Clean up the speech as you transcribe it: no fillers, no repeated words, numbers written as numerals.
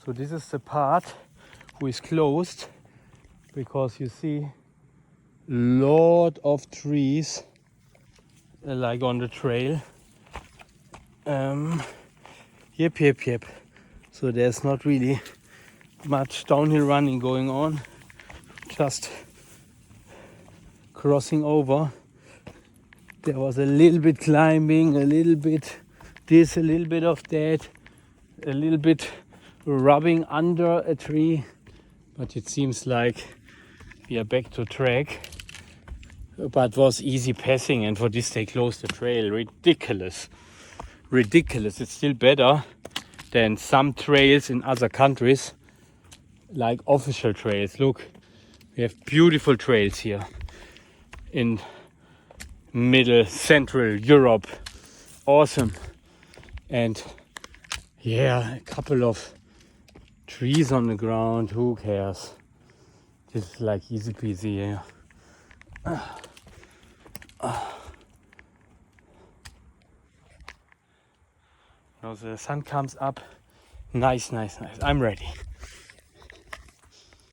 So this is the part who is closed, because you see lot of trees like on the trail. Yep. So there's not really much downhill running going on, just crossing over. There was a little bit climbing, a little bit this, a little bit of that, a little bit rubbing under a tree, but it seems like we are back to track. But was easy passing, and for this they closed the trail. Ridiculous. It's still better than some trails in other countries, like official trails. Look, we have beautiful trails here in middle central Europe. Awesome. And yeah, a couple of trees on the ground, who cares? This is like easy peasy here. Now the sun comes up. Nice. I'm ready.